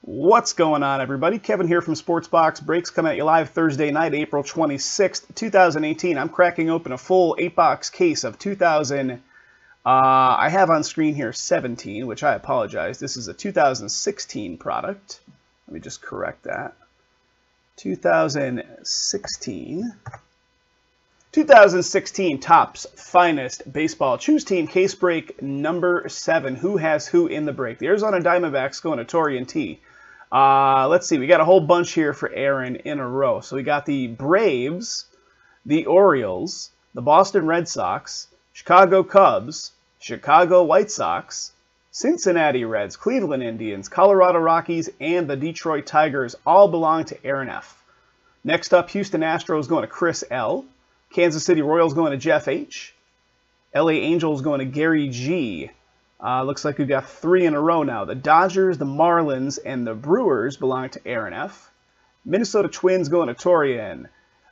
What's going on, everybody? Kevin here from SportsBox Breaks, coming at you live Thursday night, April 26th, 2018. I'm cracking open a full 8-box case of 2000. I have on screen here 17, which I apologize. This is a 2016 product. Let me just correct that. 2016 Topps Finest Baseball Choose Team Case Break number 7. Who has who in the break? The Arizona Diamondbacks going to Torian T. Let's see. We got a whole bunch here for Aaron in a row. So we got the Braves, the Orioles, the Boston Red Sox, Chicago Cubs, Chicago White Sox, Cincinnati Reds, Cleveland Indians, Colorado Rockies, and the Detroit Tigers all belong to Aaron F. Next up, Houston Astros going to Chris L. Kansas City Royals going to Jeff H. LA Angels going to Gary G. Looks like we've got 3 in a row now. The Dodgers, the Marlins, and the Brewers belong to Aaron F. Minnesota Twins going to Torian.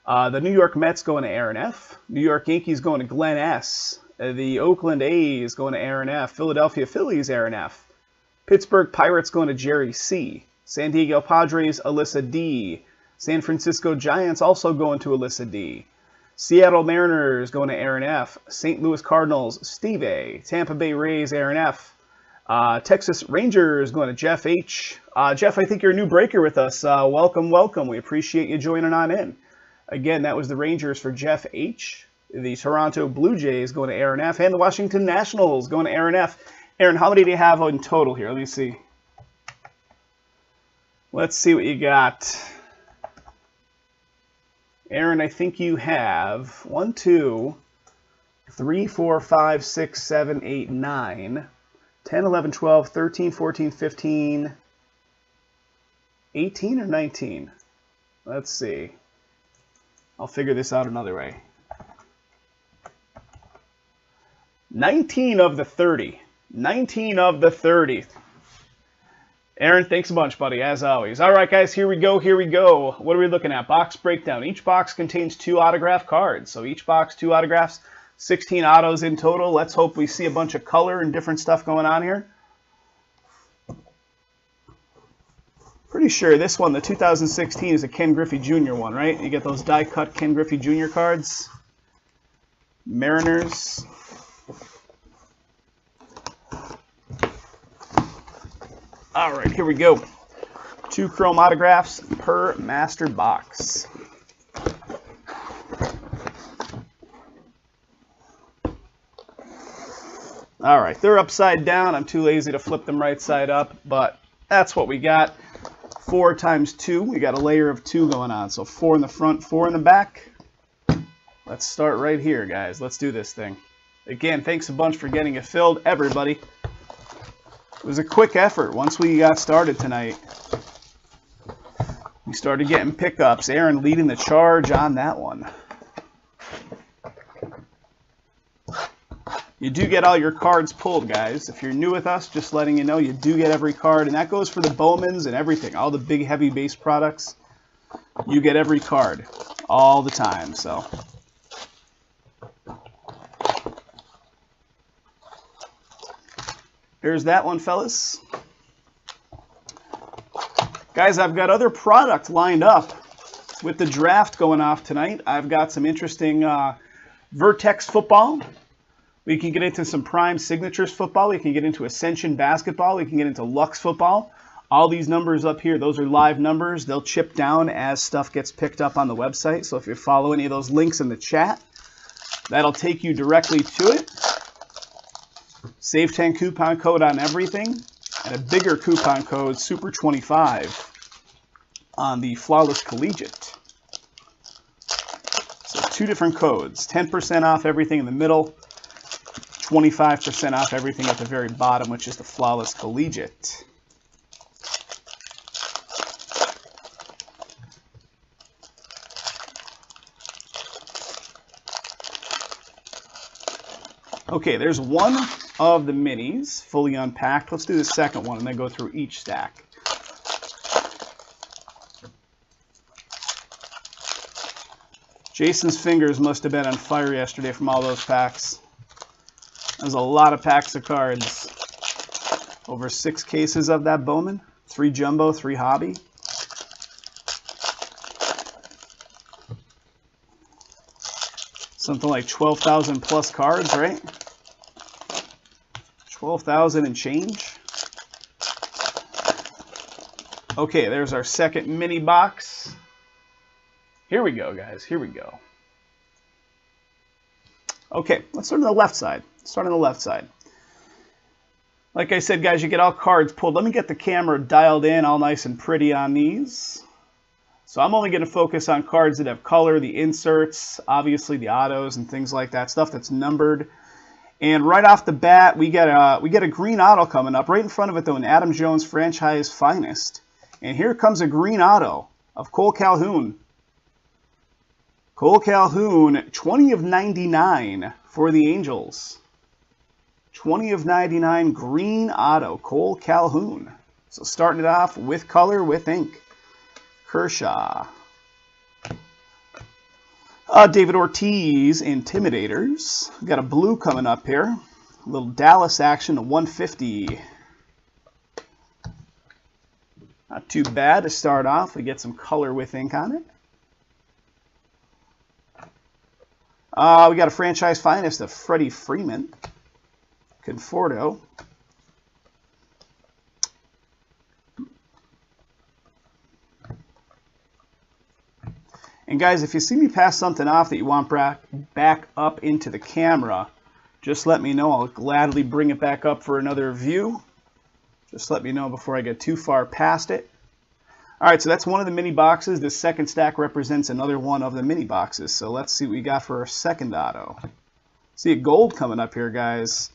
The New York Mets going to Aaron F. New York Yankees going to Glenn S. The Oakland A's going to Aaron F. Philadelphia Phillies, Aaron F. Pittsburgh Pirates going to Jerry C. San Diego Padres, Alyssa D. San Francisco Giants also going to Alyssa D. Seattle Mariners going to Aaron F. St. Louis Cardinals, Steve A. Tampa Bay Rays, Aaron F. Texas Rangers going to Jeff H. Jeff, I think you're a new breaker with us. Welcome, welcome. We appreciate you joining on in. Again, that was the Rangers for Jeff H. The Toronto Blue Jays going to Aaron F. And the Washington Nationals going to Aaron F. Aaron, how many do you have in total here? Let me see. Let's see what you got. Aaron, I think you have 1, 2, 3, 4, 5, 6, 7, 8, 9, 10, 11, 12, 13, 14, 15, 18 or 19? Let's see. I'll figure this out another way. 19 of the 30. 19 of the 30. Aaron, thanks a bunch, buddy, as always. All right, guys, here we go, here we go. What are we looking at? Box breakdown. Each box contains 2 autograph cards. So each box, 2 autographs, 16 autos in total. Let's hope we see a bunch of color and different stuff going on here. Pretty sure this one, the 2016, is a Ken Griffey Jr. one, right? You get those die-cut Ken Griffey Jr. cards. Mariners. All right, here we go. 2 chrome autographs per master box. All right, they're upside down. I'm too lazy to flip them right side up, but that's what we got. 4 times 2. We got a layer of 2 going on. So 4 in the front, 4 in the back. Let's start right here, guys. Let's do this thing. Again, thanks a bunch for getting it filled, everybody. It was a quick effort once we got started tonight. We started getting pickups. Aaron leading the charge on that one. You do get all your cards pulled, guys. If you're new with us, just letting you know, you do get every card. And that goes for the Bowmans and everything. All the big, heavy base products. You get every card all the time. So there's that one, fellas. Guys, I've got other product lined up with the draft going off tonight. I've got some interesting Vertex football. We can get into some Prime Signatures football. We can get into Ascension basketball. We can get into Lux football. All these numbers up here, those are live numbers. They'll chip down as stuff gets picked up on the website. So if you follow any of those links in the chat, that'll take you directly to it. Save 10 coupon code on everything, and a bigger coupon code, Super 25, on the Flawless Collegiate. So 2 different codes, 10% off everything in the middle, 25% off everything at the very bottom, which is the Flawless Collegiate. Okay, there's one of the minis fully unpacked. Let's do the second one and then go through each stack. Jason's fingers must have been on fire yesterday from all those packs. There's a lot of packs of cards. Over 6 cases of that Bowman. 3 jumbo, 3 hobby. Something like 12,000 plus cards, right? 12,000 and change. Okay, there's our second mini box. Here we go, guys. Here we go. Okay, let's start on the left side. Start on the left side. Like I said, guys, you get all cards pulled. Let me get the camera dialed in all nice and pretty on these. So I'm only going to focus on cards that have color, the inserts, obviously the autos and things like that, stuff that's numbered. And right off the bat, we get a green auto coming up. Right in front of it, though, an Adam Jones Franchise Finest. And here comes a green auto of Cole Calhoun. Cole Calhoun, 20 of 99 for the Angels. 20 of 99 green auto, Cole Calhoun. So starting it off with color, with ink. Kershaw. David Ortiz, Intimidators. We've got a blue coming up here. A little Dallas action, a 150. Not too bad to start off. We get some color with ink on it. We got a Franchise Finest of Freddie Freeman. Conforto. And guys, if you see me pass something off that you want back up into the camera, just let me know. I'll gladly bring it back up for another view. Just let me know before I get too far past it. All right, so that's one of the mini boxes. This second stack represents another one of the mini boxes. So let's see what we got for our second auto. See a gold coming up here, guys.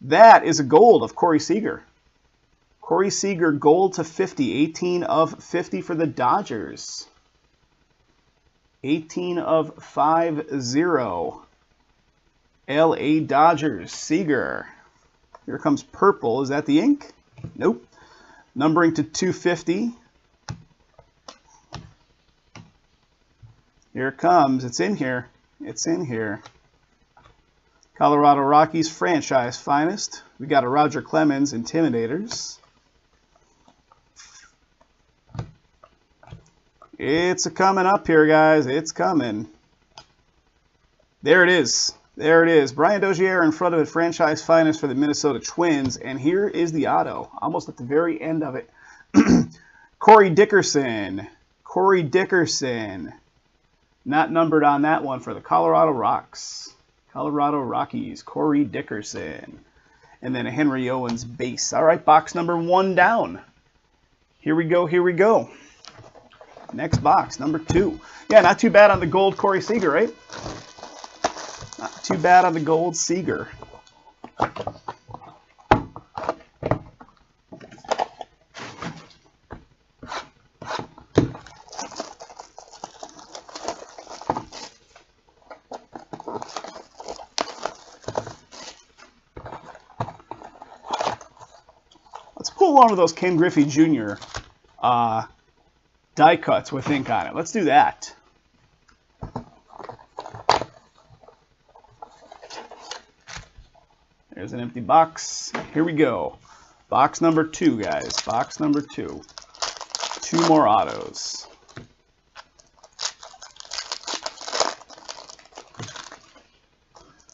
That is a gold of Corey Seager. Corey Seager, gold to 50. 18 of 50 for the Dodgers. 18 of 50. LA Dodgers, Seager. Here comes purple. Is that the ink? Nope. Numbering to 250. Here it comes. It's in here. It's in here. Colorado Rockies Franchise Finest. We got a Roger Clemens Intimidators. It's a coming up here, guys. It's coming. There it is. There it is. Brian Dozier in front of it. Franchise Finest for the Minnesota Twins. And here is the auto. Almost at the very end of it. Corey Dickerson. Corey Dickerson. Not numbered on that one for the Colorado Rocks. Colorado Rockies. Corey Dickerson. And then a Henry Owens base. All right, box number 1 down. Here we go. Here we go. Next box, number 2. Yeah, not too bad on the gold Corey Seager, right? Not too bad on the gold Seager. Let's pull one of those Ken Griffey Jr. Die cuts with ink on it. Let's do that. There's an empty box. Here we go. Box number 2, guys. Box number 2. 2 more autos.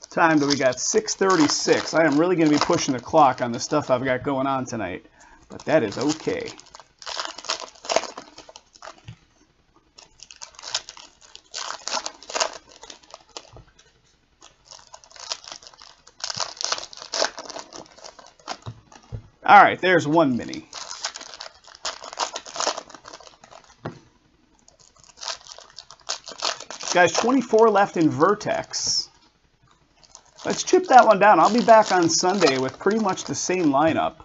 Time that we got 6:36. I am really going to be pushing the clock on the stuff I've got going on tonight, but that is okay. All right, there's one mini. Guys, 24 left in Vertex. Let's chip that one down. I'll be back on Sunday with pretty much the same lineup.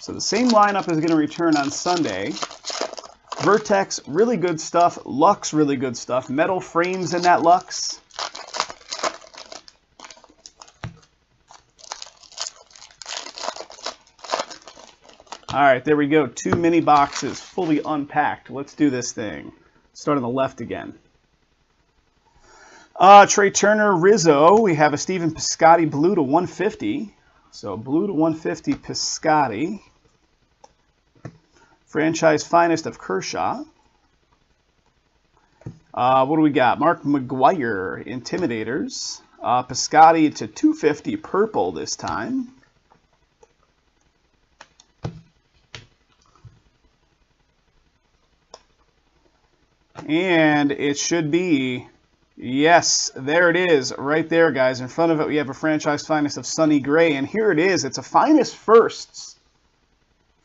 So the same lineup is going to return on Sunday. Vertex, really good stuff. Lux, really good stuff. Metal frames in that Lux. All right, there we go. 2 mini boxes fully unpacked. Let's do this thing. Start on the left again. Trey Turner, Rizzo. We have a Steven Piscotty blue to 150. So blue to 150 Piscotty. Franchise finest of Kershaw. What do we got? Mark McGuire, Intimidators. Piscotti to 250 purple this time. And it should be, yes, there it is, right there, guys. In front of it, we have a franchise finest of Sonny Gray, and here it is. It's a finest firsts.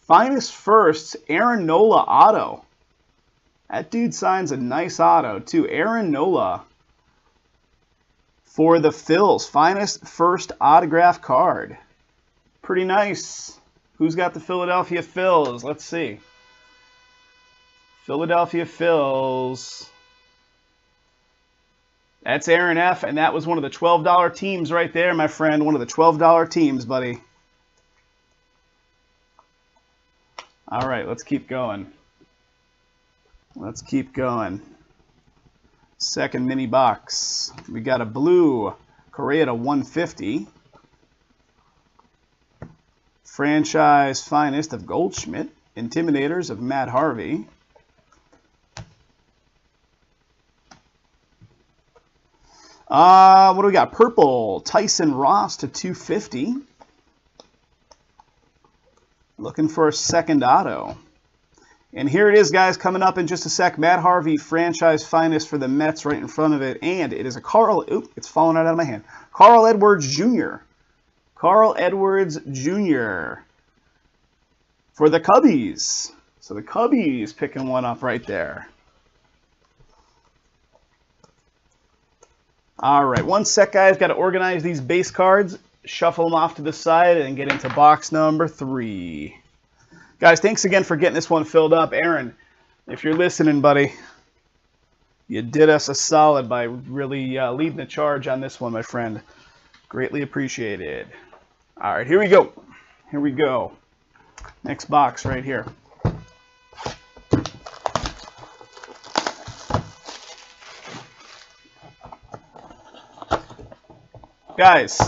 Finest firsts, Aaron Nola auto. That dude signs a nice auto, too. Aaron Nola for the Phils. Finest first autograph card. Pretty nice. Who's got the Philadelphia Phils? Let's see. Philadelphia Phils. That's Aaron F. And that was one of the $12 teams right there, my friend. One of the $12 teams, buddy. All right, let's keep going. Let's keep going. Second mini box. We got a blue Correa to 150. Franchise finest of Goldschmidt. Intimidators of Matt Harvey. What do we got? Purple, Tyson Ross to 250. Looking for a second auto. And here it is, guys, coming up in just a sec. Matt Harvey, franchise finest for the Mets right in front of it. And it is a Carl, oop, it's falling out of my hand. Carl Edwards Jr. Carl Edwards Jr. for the Cubbies. So the Cubbies picking one up right there. All right, one sec, guys. Got to organize these base cards, shuffle them off to the side, and get into box number 3. Guys, thanks again for getting this one filled up. Aaron, if you're listening, buddy, you did us a solid by really leading the charge on this one, my friend. Greatly appreciated. All right, here we go. Here we go. Next box right here. Guys,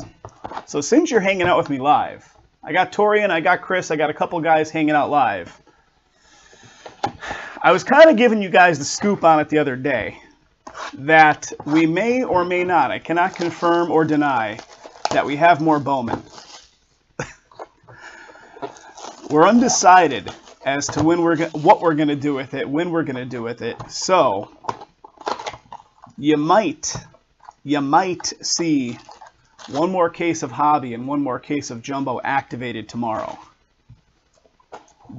so since you're hanging out with me live, I got Torian, I got Chris, I got a couple guys hanging out live. I was kind of giving you guys the scoop on it the other day that we may or may not, I cannot confirm or deny, that we have more Bowman. We're undecided as to when what we're going to do with it, when we're going to do with it. So, you might see one more case of Hobby and one more case of Jumbo activated tomorrow.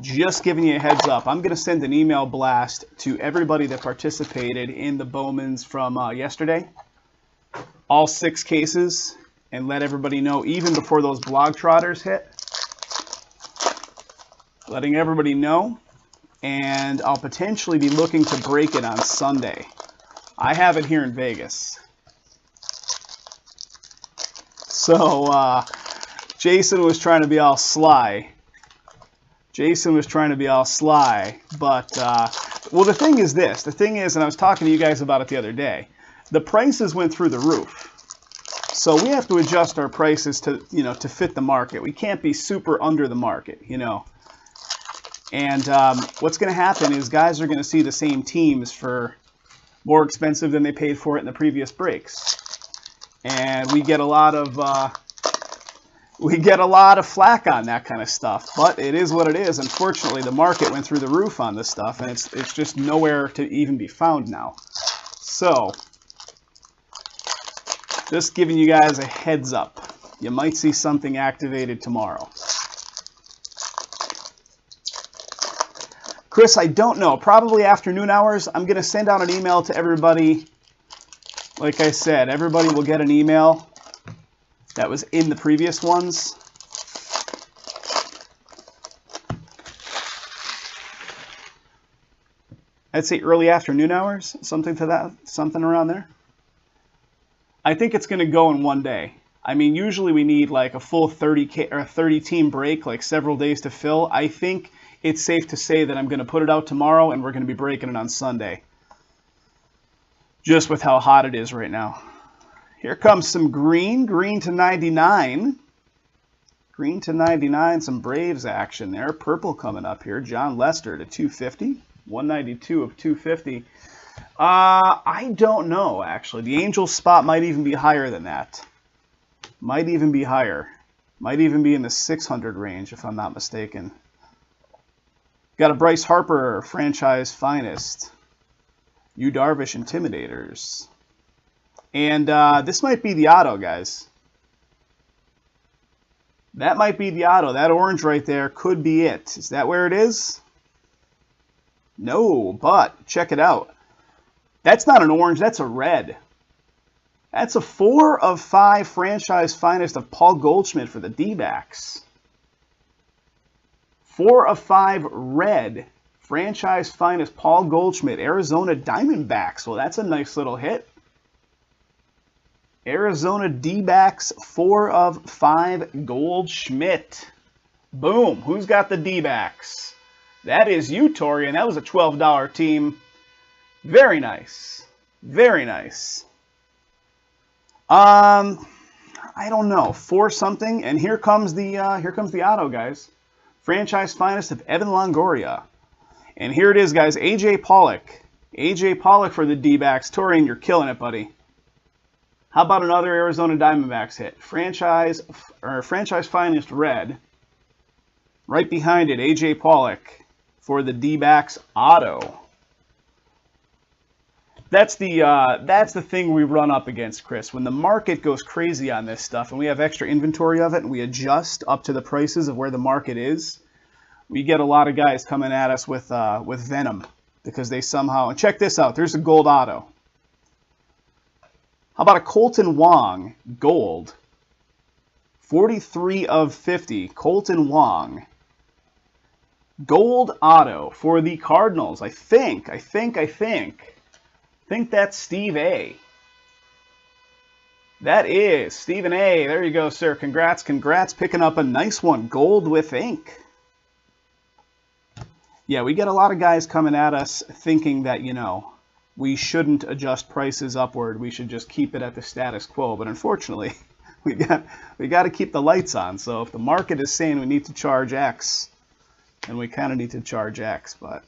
Just giving you a heads up. I'm going to send an email blast to everybody that participated in the Bowmans from yesterday. All 6 cases. And let everybody know, even before those blog trotters hit. Letting everybody know. And I'll potentially be looking to break it on Sunday. I have it here in Vegas. So, Jason was trying to be all sly. But, well, the thing is this. The thing is, and I was talking to you guys about it the other day, the prices went through the roof. So we have to adjust our prices to, you know, to fit the market. We can't be super under the market, you know. And what's going to happen is guys are going to see the same teams for more expensive than they paid for it in the previous breaks. And we get a lot of flack on that kind of stuff, but it is what it is. Unfortunately, the market went through the roof on this stuff, and it's just nowhere to even be found now. So, just giving you guys a heads up. You might see something activated tomorrow. Chris, I don't know. Probably afternoon hours. I'm going to send out an email to everybody. Like I said, everybody will get an email that was in the previous ones. I'd say early afternoon hours, something around there. I think it's going to go in one day. I mean, usually we need like a full 30 team break, like several days to fill. I think it's safe to say that I'm going to put it out tomorrow and we're going to be breaking it on Sunday. Just with how hot it is right now. Here comes some green to 99. Green to 99, some Braves action there. Purple coming up here. John Lester to 250. 192 of 250. I don't know, actually. The Angels spot might even be higher than that. Might even be higher. Might even be in the 600 range, if I'm not mistaken. Got a Bryce Harper, franchise finest. Yu Darvish, Intimidators. And this might be the auto, guys. That might be the auto. That orange right there could be it. Is that where it is? No, but check it out. That's not an orange, that's a red. That's a 4 of 5 franchise finest of Paul Goldschmidt for the D-backs. 4 of 5 red franchise finest Paul Goldschmidt, Arizona Diamondbacks. Well, that's a nice little hit. Arizona D-backs, 4 of 5 Goldschmidt. Boom. Who's got the D-backs? That is you, Torian. That was a $12 team. Very nice. Very nice. I don't know. 4 something, and here comes the auto, guys. Franchise finest of Evan Longoria. And here it is, guys. AJ Pollock. AJ Pollock for the D-backs. Torian, you're killing it, buddy. How about another Arizona Diamondbacks hit? Franchise finest red. Right behind it, AJ Pollock for the D-backs auto. That's the thing we run up against, Chris. When the market goes crazy on this stuff and we have extra inventory of it and we adjust up to the prices of where the market is, we get a lot of guys coming at us with venom because they somehow, and check this out, there's a gold auto. How about a Colton Wong gold? 43 of 50, Colton Wong. Gold auto for the Cardinals. I think that's Steve A. That is Stephen A. There you go, sir. Congrats picking up a nice one. Gold with ink. Yeah, we get a lot of guys coming at us thinking that, you know, we shouldn't adjust prices upward. We should just keep it at the status quo. But unfortunately, we got to keep the lights on. So if the market is saying we need to charge X, then we kind of need to charge X. But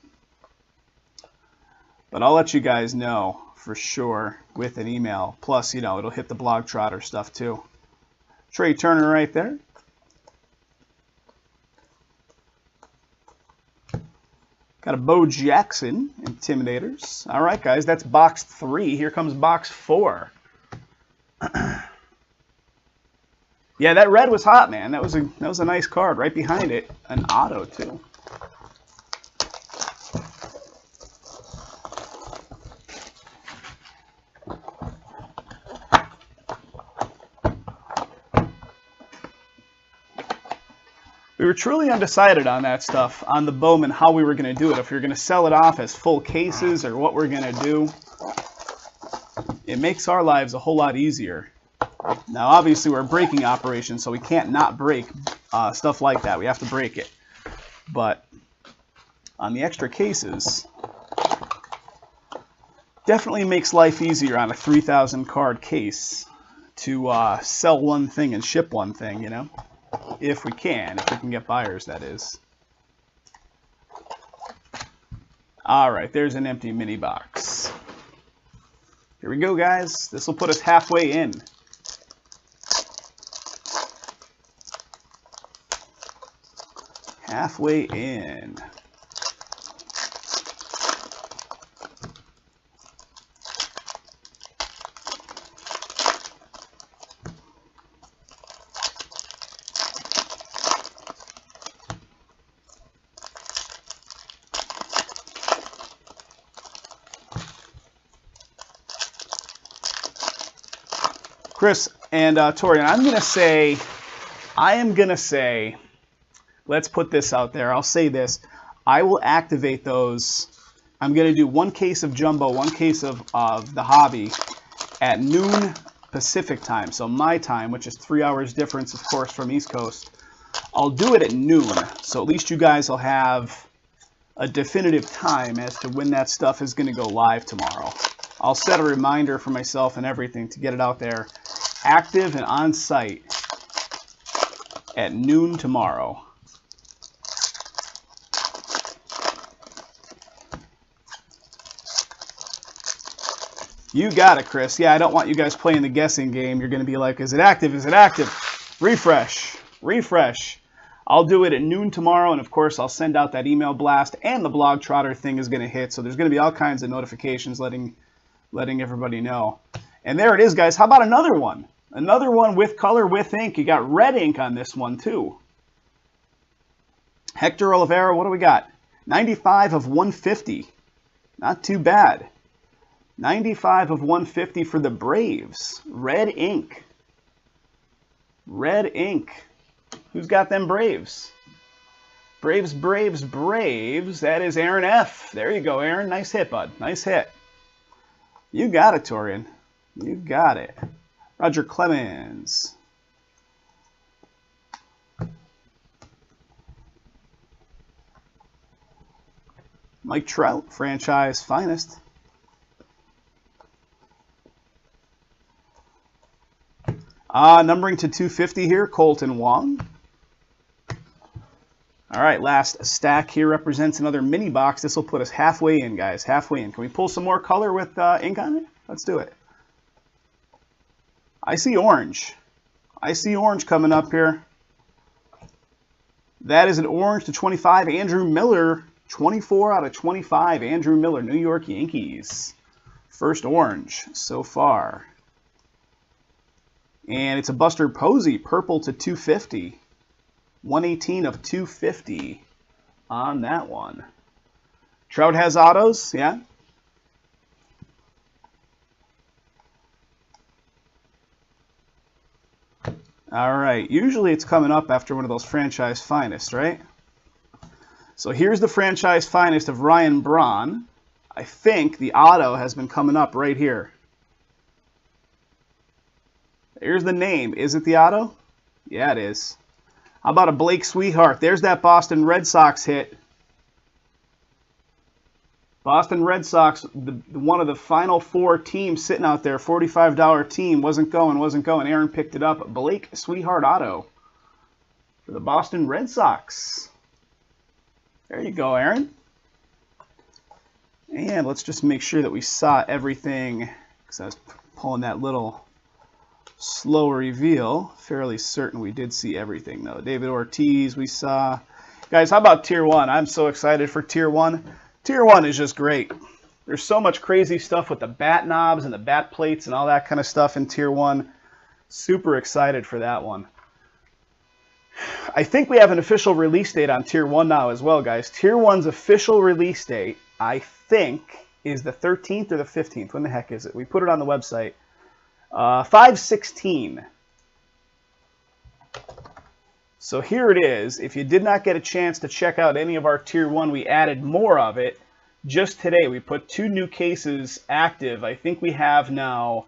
I'll let you guys know for sure with an email. Plus, you know, it'll hit the Blog Trotter stuff too. Trey Turner right there. Got a Bo Jackson, Intimidators. All right, guys, that's box 3. Here comes box 4. Yeah, that red was hot, man. That was a nice card. Right behind it, an auto too. We were truly undecided on that stuff, on the Bowman, how we were going to do it. If we were going to sell it off as full cases or what we're going to do. It makes our lives a whole lot easier. Now, obviously, we're a breaking operation, so we can't not break stuff like that. We have to break it. But on the extra cases, definitely makes life easier on a 3,000 card case to sell one thing and ship one thing, you know? If we can get buyers, that is. All right, there's an empty mini box. Here we go, guys. This will put us halfway in. Halfway in. Chris and Torian, I am going to say, let's put this out there. I'll say this. I will activate those. I'm going to do 1 case of Jumbo, 1 case of the Hobby at noon Pacific time. So my time, which is 3 hours difference, of course, from East Coast. I'll do it at noon. So at least you guys will have a definitive time as to when that stuff is going to go live tomorrow. I'll set a reminder for myself and everything to get it out there active and on site at noon tomorrow. You got it, Chris. Yeah, I don't want you guys playing the guessing game. You're going to be like, is it active? Is it active? Refresh. Refresh. I'll do it at noon tomorrow, and of course, I'll send out that email blast, and the blog trotter thing is going to hit, so there's going to be all kinds of notifications letting everybody know. And there it is, guys. How about another one? Another one with color, with ink. You got red ink on this one, too. Hector Oliveira, what do we got? 95 of 150. Not too bad. 95 of 150 for the Braves. Red ink. Red ink. Who's got them Braves? Braves, Braves, Braves. That is Aaron F. There you go, Aaron. Nice hit, bud. Nice hit. You got it, Torian. You got it. Roger Clemens. Mike Trout, franchise finest. Numbering to 250 here, Colton Wong. All right, last stack here represents another mini box. This will put us halfway in, guys, halfway in. Can we pull some more color with ink on it? Let's do it. I see orange. I see orange coming up here. That is an orange to 25. Andrew Miller, 24 out of 25. Andrew Miller, New York Yankees. First orange so far. And it's a Buster Posey, purple to 250. 118 of 250 on that one. Trout has autos, yeah. All right, usually it's coming up after one of those franchise finest, right? So here's the franchise finest of Ryan Braun. I think the auto has been coming up right here. Here's the name. Is it the auto? Yeah, it is. How about a Blake Sweetheart? There's that Boston Red Sox hit. Boston Red Sox, one of the final four teams sitting out there, $45 team, wasn't going. Aaron picked it up. Blake Sweetheart auto for the Boston Red Sox. There you go, Aaron. And let's just make sure that we saw everything, because I was pulling that little slow reveal. Fairly certain we did see everything, though. David Ortiz, we saw. Guys, how about Tier 1? I'm so excited for Tier 1. Tier 1 is just great. There's so much crazy stuff with the bat knobs and the bat plates and all that kind of stuff in Tier 1. Super excited for that one. I think we have an official release date on Tier 1 now as well, guys. Tier 1's official release date, I think, is the 13th or the 15th. When the heck is it? We put it on the website. 5/16. So here it is. If you did not get a chance to check out any of our Tier 1, we added more of it. Just today, we put 2 new cases active. I think we have now,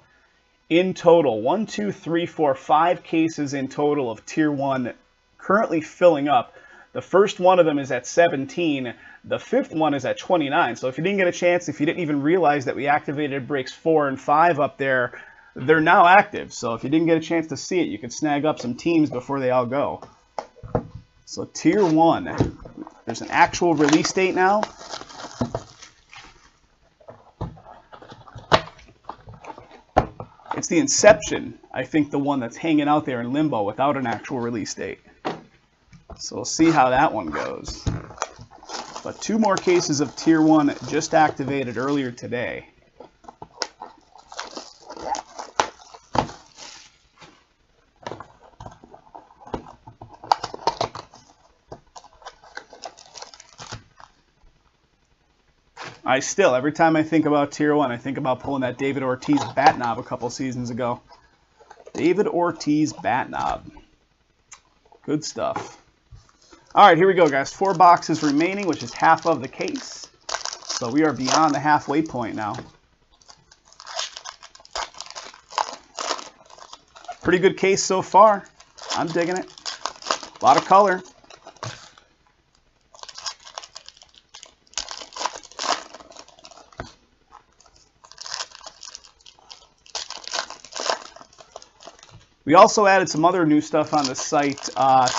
in total, 1, 2, 3, 4, 5 cases in total of Tier 1 currently filling up. The first one of them is at 17. The 5th one is at 29. So if you didn't get a chance, if you didn't even realize that we activated breaks 4 and 5 up there, they're now active. So if you didn't get a chance to see it, you could snag up some teams before they all go. So Tier 1, there's an actual release date now. It's the Inception, I think, the one that's hanging out there in limbo without an actual release date. So we'll see how that one goes. But 2 more cases of Tier 1 just activated earlier today. Every time I think about Tier 1, I think about pulling that David Ortiz bat knob a couple seasons ago. David Ortiz bat knob. Good stuff. All right, here we go, guys. 4 boxes remaining, which is half of the case. So we are beyond the halfway point now. Pretty good case so far. I'm digging it. A lot of color. We also added some other new stuff on the site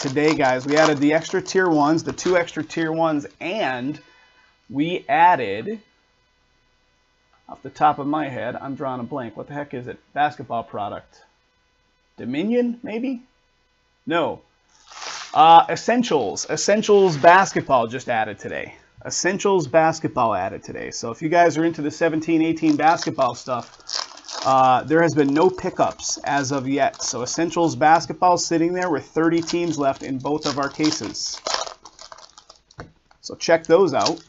today, guys. We added the extra tier 1s, the 2 extra tier 1s, and we added, off the top of my head, I'm drawing a blank. What the heck is it? Basketball product. Dominion, maybe? No. Essentials. Essentials basketball just added today. Essentials basketball added today. So if you guys are into the 17-18 basketball stuff, there has been no pickups as of yet. So Essentials basketball sitting there with 30 teams left in both of our cases. So check those out.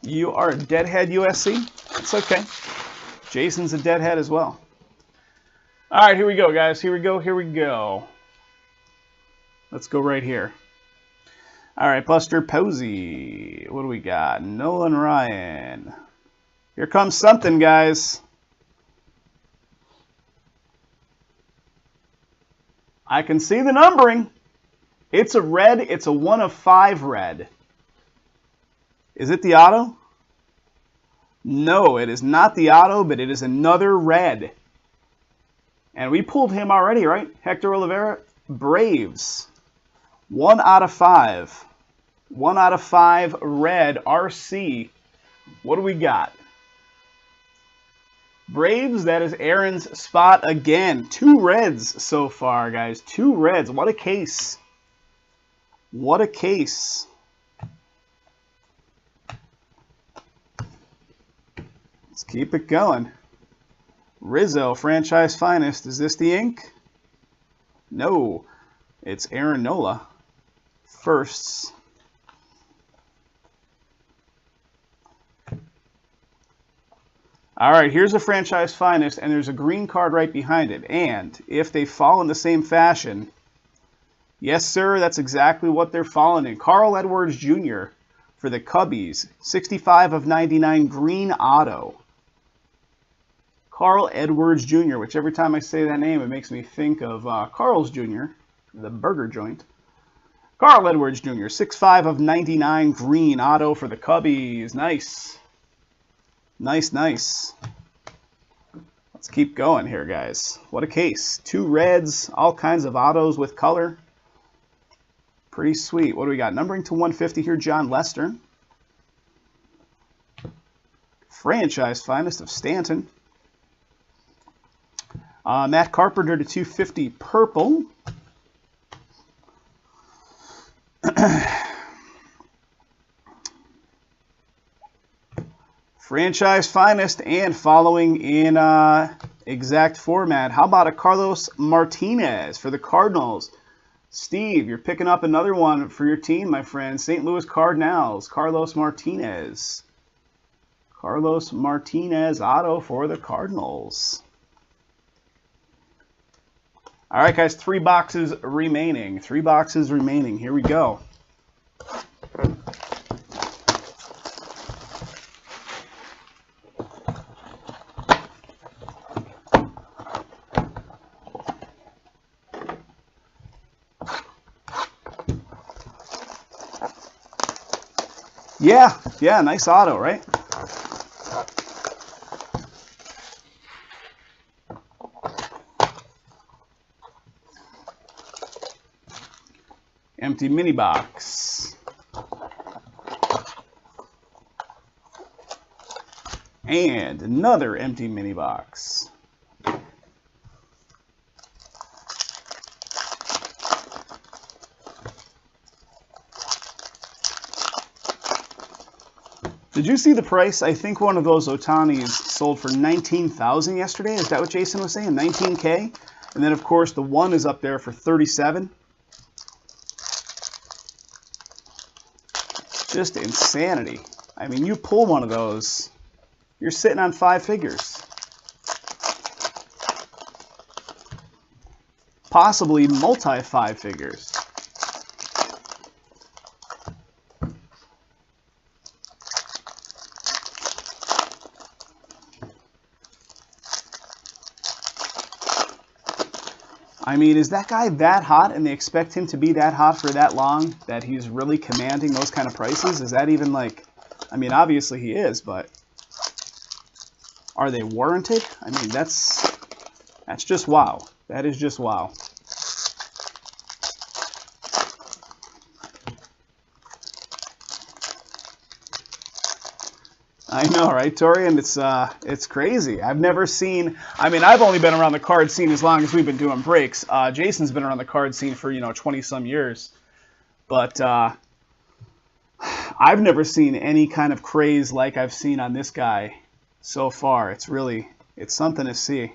You are a deadhead, USC? It's okay. Jason's a deadhead as well. All right, here we go, guys. Here we go, here we go. Let's go right here. All right, Buster Posey. What do we got? Nolan Ryan. Here comes something, guys. I can see the numbering. It's a red. It's a 1 of 5 red. Is it the auto? No, it is not the auto, but it is another red. And we pulled him already, right? Hector Olivera, Braves. 1 out of 5. 1 out of 5 red RC. What do we got? Braves, that is Aaron's spot again. 2 reds so far, guys. 2 reds. What a case. What a case. Let's keep it going. Rizzo, franchise finest. Is this the ink? No. It's Aaron Nola. Firsts. All right, here's a franchise finest, and there's a green card right behind it. And if they fall in the same fashion, yes, sir, that's exactly what they're falling in. Carl Edwards Jr. for the Cubbies. 65 of 99 green auto. Carl Edwards Jr., which every time I say that name, it makes me think of Carl's Jr., the burger joint. Carl Edwards Jr., 6'5 of 99 green auto for the Cubbies. Nice. Nice, nice. Let's keep going here, guys. What a case. 2 reds, all kinds of autos with color. Pretty sweet. What do we got? Numbering to 150 here, John Lester. Franchise finest of Stanton. Matt Carpenter to 250 purple. Franchise finest and following in exact format. How about a Carlos Martinez for the Cardinals? Steve, you're picking up another one for your team, my friend. St. Louis Cardinals, Carlos Martinez. Carlos Martinez auto for the Cardinals. All right, guys, 3 boxes remaining. 3 boxes remaining. Here we go. Yeah, nice auto, right? Empty mini box. And another empty mini box. Did you see the price? I think one of those Otanis sold for $19,000 yesterday. Is that what Jason was saying? $19K? And then, of course, the one is up there for $37,000. Just insanity. I mean, you pull one of those, you're sitting on 5 figures. Possibly multi-5 figures. I mean, is that guy that hot and they expect him to be that hot for that long that he's really commanding those kind of prices? Is that even like, I mean, obviously he is, but are they warranted? I mean, that's just wow. That is just wow. I know, right, Torian? It's crazy. I've never seen. I mean, I've only been around the card scene as long as we've been doing breaks. Jason's been around the card scene for 20-some years, but I've never seen any kind of craze like I've seen on this guy so far. It's something to see.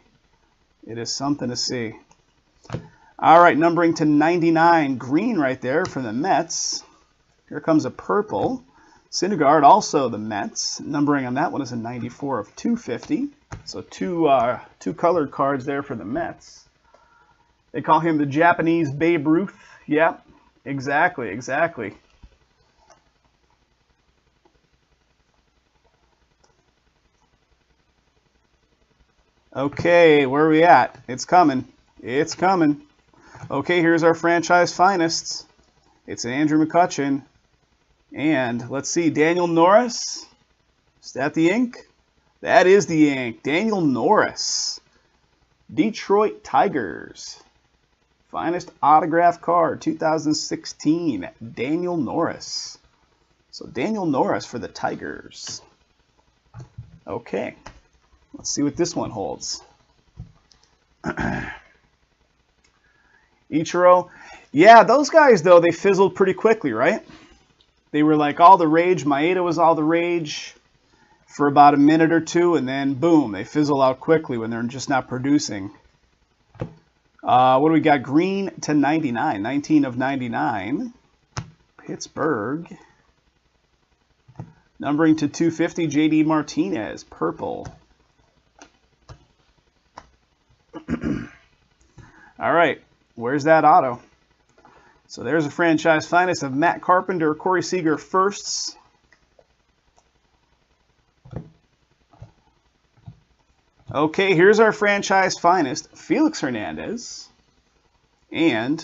It is something to see. All right, numbering to 99, green right there for the Mets. Here comes a purple. Syndergaard, also the Mets. Numbering on that one is a 94 of 250. So two colored cards there for the Mets. They call him the Japanese Babe Ruth. Yep, exactly, exactly. Okay, where are we at? It's coming. It's coming. Okay, here's our franchise finest. It's Andrew McCutchen. And let's see, Daniel Norris. Is that the ink? That is the ink. Daniel Norris. Detroit Tigers. Finest autograph card, 2016. Daniel Norris. So Daniel Norris for the Tigers. Okay. Let's see what this one holds. Ichiro. Yeah, those guys, though, they fizzled pretty quickly, right? They were like all the rage. Maeda was all the rage for about a minute or two, and then boom, they fizzle out quickly when they're just not producing. What do we got? Green to 99. 19 of 99. Pittsburgh. Numbering to 250, JD Martinez. Purple. All right, where's that auto? So there's a franchise finest of Matt Carpenter, Corey Seager firsts. Okay, here's our franchise finest, Felix Hernandez. And,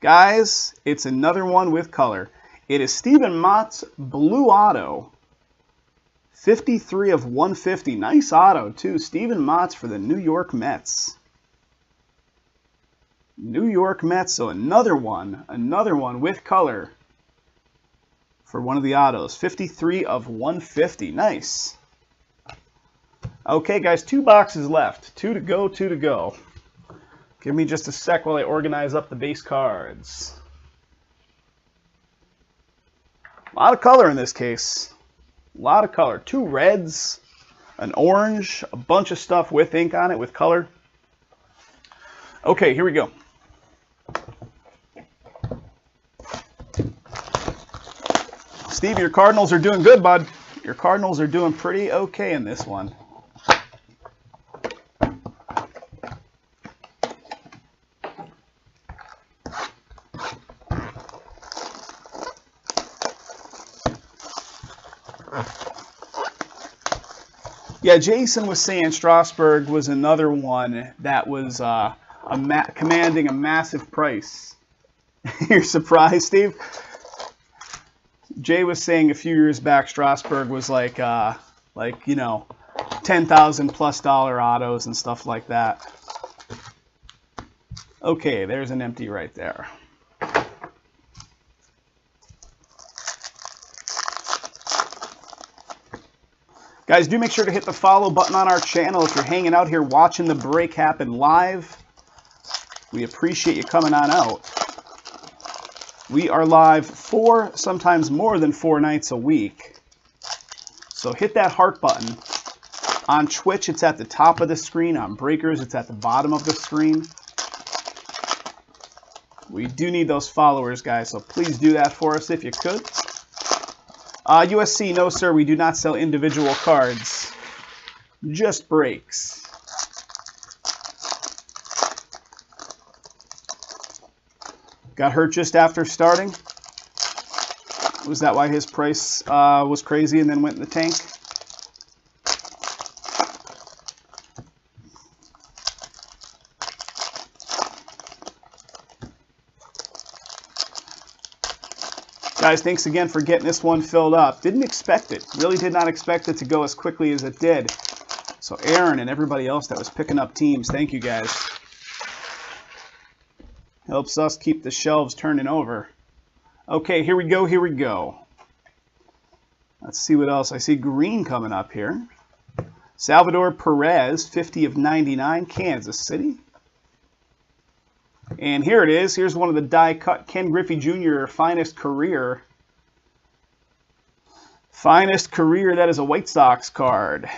guys, it's another one with color. It is Steven Mott's Blue Auto. 53 of 150. Nice auto, too. Steven Mott's for the New York Mets. New York Mets, so another one with color for one of the autos. 53 of 150. Nice. Okay, guys, 2 boxes left. 2 to go, 2 to go. Give me just a sec while I organize up the base cards. A lot of color in this case. A lot of color. 2 reds, an orange, a bunch of stuff with ink on it, with color. Okay, here we go. Steve, your Cardinals are doing good, bud. Your Cardinals are doing pretty okay in this one. Yeah, Jason was saying Strasburg was another one that was commanding a massive price. You're surprised, Steve? Jay was saying a few years back Strasburg was like you know, $10,000+ autos and stuff like that. Okay, there's an empty right there. Guys, do make sure to hit the follow button on our channel if you're hanging out here watching the break happen live. We appreciate you coming on out. We are live 4, sometimes more than 4 nights a week. So hit that heart button. On Twitch, it's at the top of the screen. On Breakers, it's at the bottom of the screen. We do need those followers, guys, so please do that for us if you could. USC, no sir, we do not sell individual cards. Just breaks. Got hurt just after starting. Was that why his price was crazy and then went in the tank? Guys, thanks again for getting this one filled up. Didn't expect it. Really did not expect it to go as quickly as it did. So Aaron and everybody else that was picking up teams, thank you guys. Helps us keep the shelves turning over. Okay, here we go, here we go. Let's see what else. I see green coming up here. Salvador Perez, 50 of 99, Kansas City. And here it is. Here's one of the die-cut Ken Griffey Jr. Finest Career. Finest Career, that is a White Sox card.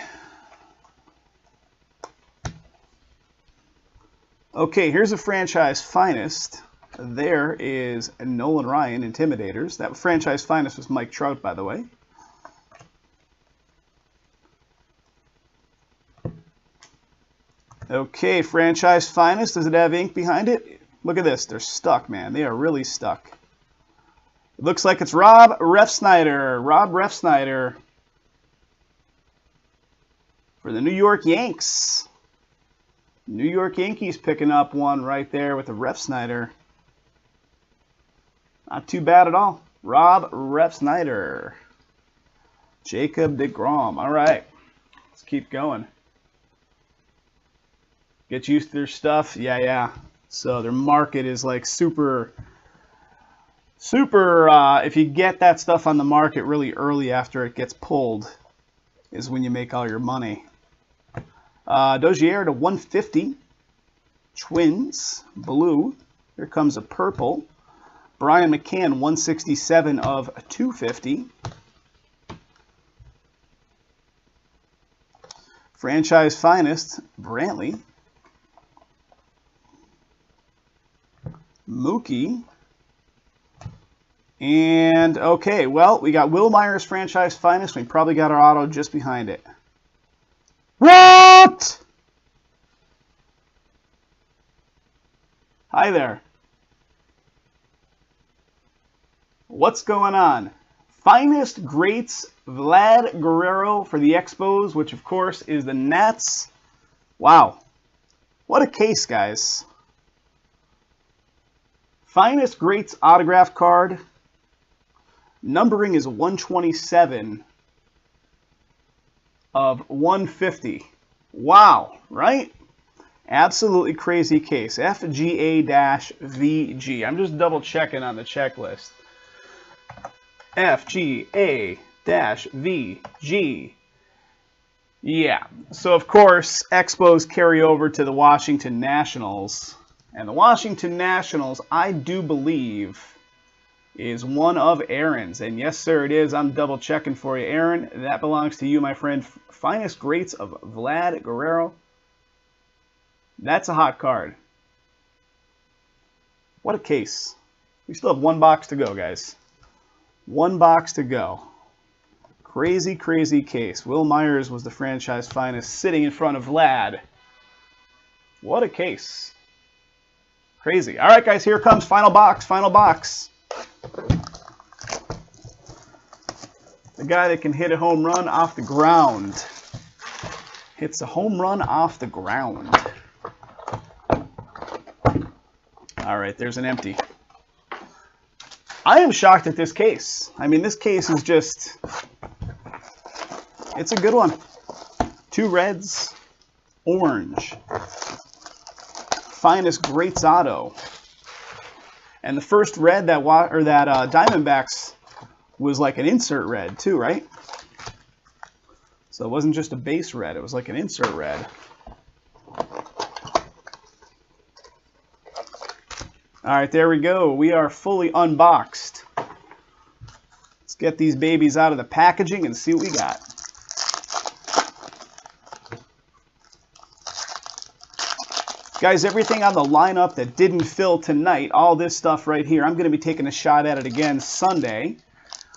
Okay, here's a Franchise Finest. There is Nolan Ryan, Intimidators. That Franchise Finest was Mike Trout, by the way. Okay, Franchise Finest. Does it have ink behind it? Look at this. They're stuck, man. They are really stuck. It looks like it's Rob Refsnyder. Rob Refsnyder for the New York Yanks. New York Yankees picking up one right there with the Refsnyder. Not too bad at all. Rob Refsnyder. Jacob deGrom. All right. Let's keep going. Get used to their stuff. Yeah. So their market is like super, if you get that stuff on the market really early after it gets pulled is when you make all your money. Dozier to 150. Twins, blue. Here comes a purple. Brian McCann, 167 of 250. Franchise Finest, Brantley. Mookie. And, okay, well, we got Will Myers Franchise Finest. We probably got our auto just behind it. What? Hi there. What's going on? Finest Greats, Vlad Guerrero for the Expos, which, of course, is the Nats. Wow. What a case, guys. Finest Greats autograph card. Numbering is 127 of 150. Wow, right? Absolutely crazy case. FGA-VG. I'm just double checking on the checklist. FGA-VG. Yeah, so of course, Expos carry over to the Washington Nationals. And the Washington Nationals, I do believe, is one of Aaron's. And yes, sir, it is. I'm double checking for you, Aaron. That belongs to you, my friend. Finest Greats of Vlad Guerrero. That's a hot card. What a case. We still have one box to go, guys. One box to go. Crazy, crazy case. Will Myers was the Franchise Finest sitting in front of Vlad. What a case. Crazy. All right, guys, here comes final box, final box. The guy that can hit a home run off the ground. Hits a home run off the ground. All right, there's an empty. I am shocked at this case. I mean, this case is just, it's a good one. 2 reds, orange. Finest Greats auto. And the first red that Diamondbacks was like an insert red too, right? So it wasn't just a base red, it was like an insert red. All right, there we go. We are fully unboxed. Let's get these babies out of the packaging and see what we got. Guys, everything on the lineup that didn't fill tonight, all this stuff right here, I'm going to be taking a shot at it again Sunday.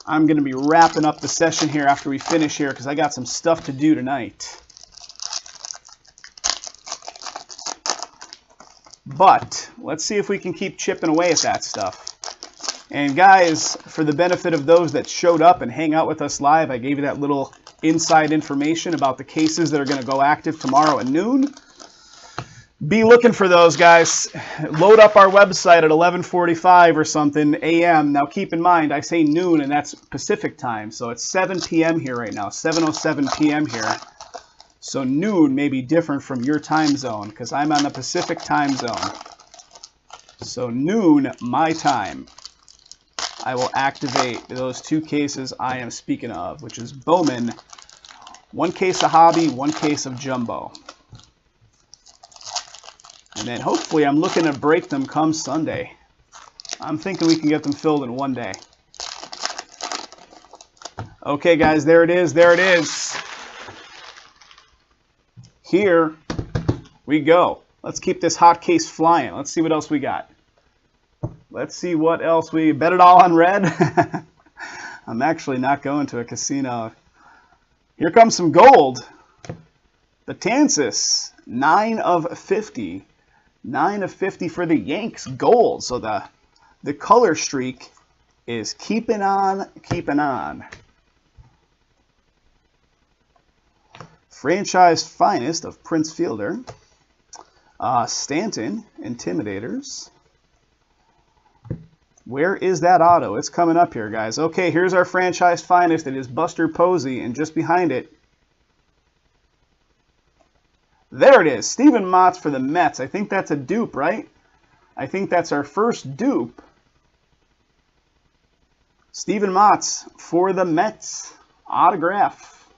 I'm going to be wrapping up the session here after we finish here because I got some stuff to do tonight. But let's see if we can keep chipping away at that stuff. And guys, for the benefit of those that showed up and hang out with us live, I gave you that little inside information about the cases that are going to go active tomorrow at noon. Be looking for those, guys. Load up our website at 11:45 or something a.m. Now, keep in mind, I say noon, and that's Pacific time. So it's 7 p.m. here right now, 7:07 p.m. here. So noon may be different from your time zone because I'm on the Pacific time zone. So noon, my time, I will activate those 2 cases I am speaking of, which is Bowman, 1 case of Hobby, 1 case of Jumbo. And then hopefully I'm looking to break them come Sunday. I'm thinking we can get them filled in 1 day. Okay, guys, there it is. There it is. Here we go. Let's keep this hot case flying. Let's see what else we got. Let's see what else we bet it all on red. I'm actually not going to a casino. Here comes some gold. The Betances, 9 of 50. 9 of 50 for the Yanks, gold. So the color streak is keeping on, keeping on. Franchise finest of Prince Fielder. Stanton, Intimidators. Where is that auto? It's coming up here, guys. Okay, here's our franchise finest. It is Buster Posey, and just behind it, there it is, Steven Matz for the Mets. I think that's a dupe, right? I think that's our first dupe. Steven Matz for the Mets. Autograph.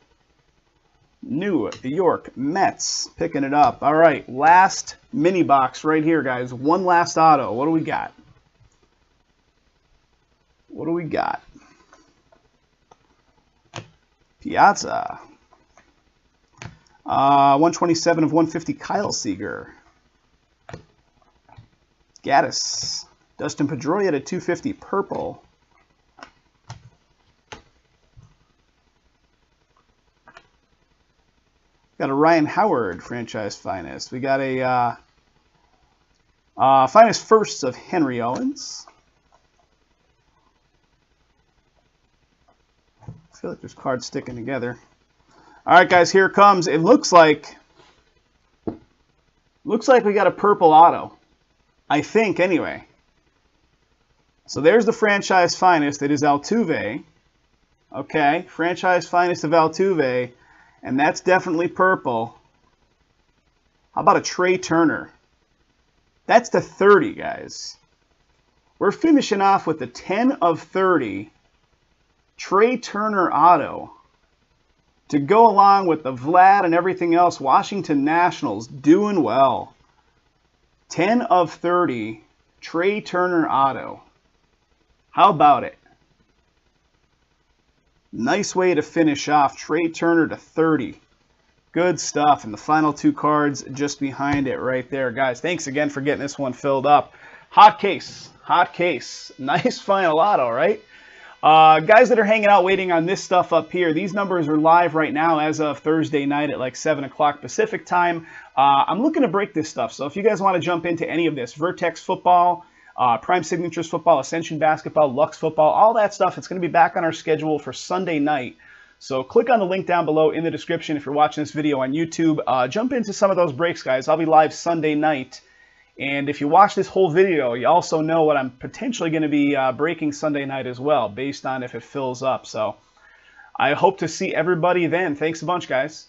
New York Mets. Picking it up. All right, last mini box right here, guys. One last auto. What do we got? What do we got? Piazza. 127 of 150, Kyle Seager. Gaddis. Dustin Pedroia to 250, purple. Got a Ryan Howard, franchise finest. We got a finest firsts of Henry Owens. I feel like there's cards sticking together. All right, guys, here it comes. It looks like we got a purple auto. I think, anyway. So there's the franchise finest. It is Altuve. Okay, franchise finest of Altuve. And that's definitely purple. How about a Trey Turner? That's the 30, guys. We're finishing off with the 10 of 30 Trey Turner auto. To go along with the Vlad and everything else, Washington Nationals doing well. 10 of 30, Trey Turner auto. How about it? Nice way to finish off. Trey Turner to 30. Good stuff. And the final 2 cards just behind it right there. Guys, thanks again for getting this one filled up. Hot case. Hot case. Nice final auto, right? Guys that are hanging out waiting on this stuff up here, these numbers are live right now as of Thursday night at like 7 o'clock Pacific time. I'm looking to break this stuff, so if you guys want to jump into any of this, Vertex Football, Prime Signatures Football, Ascension Basketball, Lux Football, all that stuff, it's going to be back on our schedule for Sunday night. So click on the link down below in the description if you're watching this video on YouTube. Jump into some of those breaks, guys. I'll be live Sunday night. And if you watch this whole video, you also know what I'm potentially going to be breaking Sunday night as well, based on if it fills up. So I hope to see everybody then. Thanks a bunch, guys.